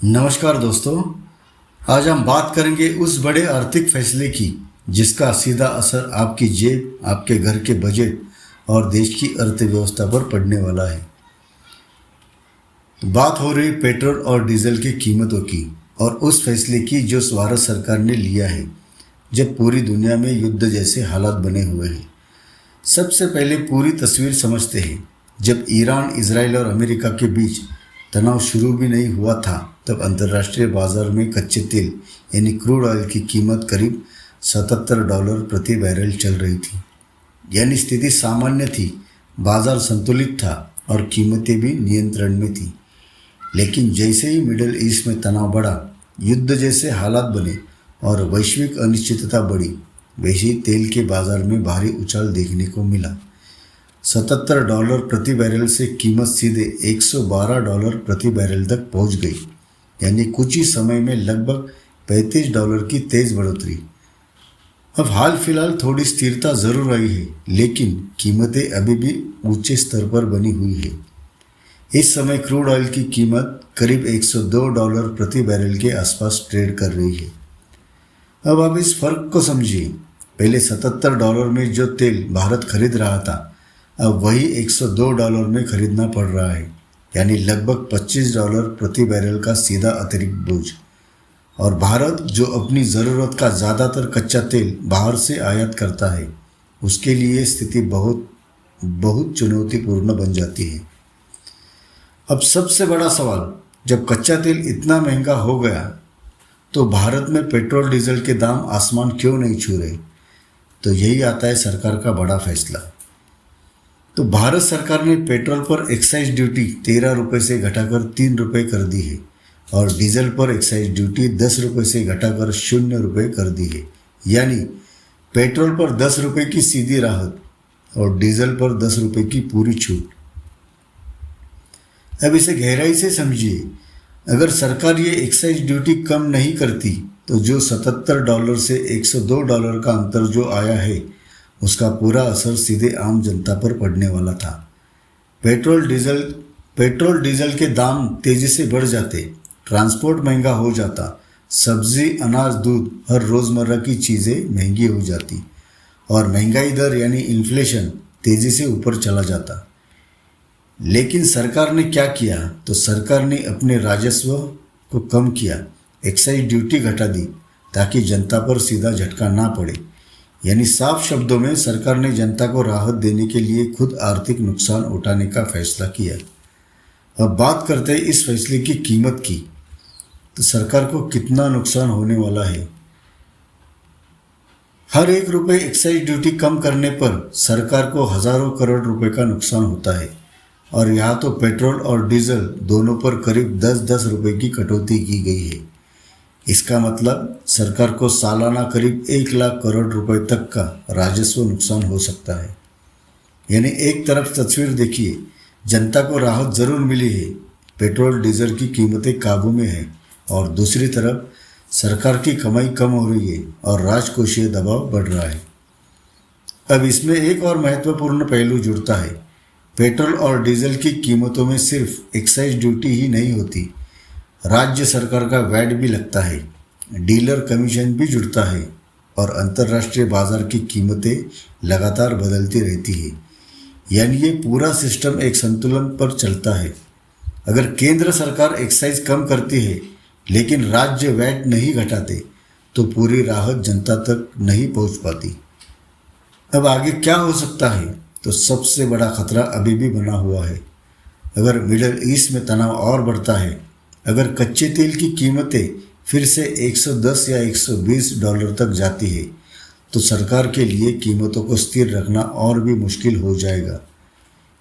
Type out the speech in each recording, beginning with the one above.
नमस्कार दोस्तों। आज हम बात करेंगे उस बड़े आर्थिक फैसले की जिसका सीधा असर आपकी जेब, आपके घर के बजट और देश की अर्थव्यवस्था पर पड़ने वाला है। बात हो रही पेट्रोल और डीजल की कीमतों की और उस फैसले की जो भारत सरकार ने लिया है जब पूरी दुनिया में युद्ध जैसे हालात बने हुए हैं। सबसे पहले पूरी तस्वीर समझते हैं। जब ईरान, इजराइल और अमेरिका के बीच तनाव शुरू भी नहीं हुआ था तब अंतर्राष्ट्रीय बाजार में कच्चे तेल यानी क्रूड ऑयल की कीमत करीब $77 प्रति बैरल चल रही थी। यानी स्थिति सामान्य थी, बाजार संतुलित था और कीमतें भी नियंत्रण में थी। लेकिन जैसे ही मिडिल ईस्ट में तनाव बढ़ा, युद्ध जैसे हालात बने और वैश्विक अनिश्चितता बढ़ी, वैसे ही तेल के बाजार में भारी उछाल देखने को मिला। $77 प्रति बैरल से कीमत सीधे $112 प्रति बैरल तक पहुंच गई। यानी कुछ ही समय में लगभग $35 की तेज बढ़ोतरी। अब हाल फिलहाल थोड़ी स्थिरता जरूर आई है, लेकिन कीमतें अभी भी ऊंचे स्तर पर बनी हुई है। इस समय क्रूड ऑयल की कीमत करीब $102 प्रति बैरल के आसपास ट्रेड कर रही है। अब आप इस फर्क को समझिए। पहले $77 में जो तेल भारत खरीद रहा था, अब वही $102 में खरीदना पड़ रहा है। यानी लगभग $25 प्रति बैरल का सीधा अतिरिक्त बोझ। और भारत जो अपनी ज़रूरत का ज़्यादातर कच्चा तेल बाहर से आयात करता है, उसके लिए स्थिति बहुत बहुत चुनौतीपूर्ण बन जाती है। अब सबसे बड़ा सवाल, जब कच्चा तेल इतना महंगा हो गया तो भारत में पेट्रोल डीजल के दाम आसमान क्यों नहीं छू रहे? तो यही आता है सरकार का बड़ा फैसला। तो भारत सरकार ने पेट्रोल पर एक्साइज ड्यूटी 13 रुपये से घटाकर 3 रुपये कर दी है और डीजल पर एक्साइज ड्यूटी 10 रुपये से घटाकर 0 रुपये कर दी है। यानी पेट्रोल पर 10 रुपये की सीधी राहत और डीजल पर 10 रुपये की पूरी छूट। अब इसे गहराई से समझिए। अगर सरकार ये एक्साइज ड्यूटी कम नहीं करती तो जो $77 से $102 का अंतर जो आया है, उसका पूरा असर सीधे आम जनता पर पड़ने वाला था। पेट्रोल डीजल के दाम तेजी से बढ़ जाते, ट्रांसपोर्ट महंगा हो जाता, सब्जी, अनाज, दूध, हर रोज़मर्रा की चीज़ें महंगी हो जाती और महंगाई दर यानी इन्फ्लेशन तेज़ी से ऊपर चला जाता। लेकिन सरकार ने क्या किया? तो सरकार ने अपने राजस्व को कम किया, एक्साइज ड्यूटी घटा दी ताकि जनता पर सीधा झटका ना पड़े। यानी साफ शब्दों में सरकार ने जनता को राहत देने के लिए खुद आर्थिक नुकसान उठाने का फैसला किया। अब बात करते हैं इस फैसले की कीमत की। तो सरकार को कितना नुकसान होने वाला है? हर 1 रुपये एक्साइज ड्यूटी कम करने पर सरकार को हजारों करोड़ रुपए का नुकसान होता है और यहाँ तो पेट्रोल और डीजल दोनों पर करीब 10-10 रुपये की कटौती की गई है। इसका मतलब सरकार को सालाना करीब 1 लाख करोड़ रुपए तक का राजस्व नुकसान हो सकता है। यानी एक तरफ तस्वीर देखिए, जनता को राहत ज़रूर मिली है, पेट्रोल डीजल की कीमतें काबू में है, और दूसरी तरफ सरकार की कमाई कम हो रही है और राजकोषीय दबाव बढ़ रहा है। अब इसमें एक और महत्वपूर्ण पहलू जुड़ता है। पेट्रोल और डीजल की कीमतों में सिर्फ एक्साइज ड्यूटी ही नहीं होती, राज्य सरकार का वैट भी लगता है, डीलर कमीशन भी जुड़ता है और अंतर्राष्ट्रीय बाजार की कीमतें लगातार बदलती रहती है। यानी ये पूरा सिस्टम एक संतुलन पर चलता है। अगर केंद्र सरकार एक्साइज कम करती है लेकिन राज्य वैट नहीं घटाते तो पूरी राहत जनता तक नहीं पहुंच पाती। अब आगे क्या हो सकता है? तो सबसे बड़ा खतरा अभी भी बना हुआ है। अगर मिडिल ईस्ट में तनाव और बढ़ता है, अगर कच्चे तेल की कीमतें फिर से $110 या $120 तक जाती है, तो सरकार के लिए कीमतों को स्थिर रखना और भी मुश्किल हो जाएगा।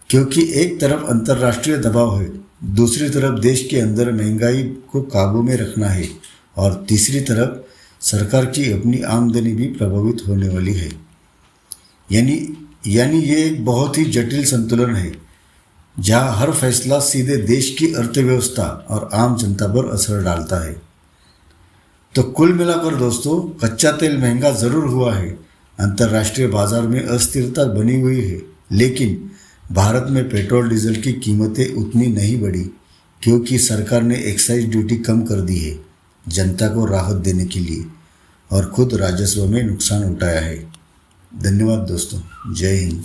क्योंकि एक तरफ अंतर्राष्ट्रीय दबाव है, दूसरी तरफ देश के अंदर महंगाई को काबू में रखना है और तीसरी तरफ सरकार की अपनी आमदनी भी प्रभावित होने वाली है। यानी ये एक बहुत ही जटिल संतुलन है जहां हर फैसला सीधे देश की अर्थव्यवस्था और आम जनता पर असर डालता है। तो कुल मिलाकर दोस्तों, कच्चा तेल महंगा ज़रूर हुआ है, अंतर्राष्ट्रीय बाजार में अस्थिरता बनी हुई है, लेकिन भारत में पेट्रोल डीजल की कीमतें उतनी नहीं बढ़ी। क्योंकि सरकार ने एक्साइज ड्यूटी कम कर दी है जनता को राहत देने के लिए और खुद राजस्व में नुकसान उठाया है। धन्यवाद दोस्तों। जय हिंद।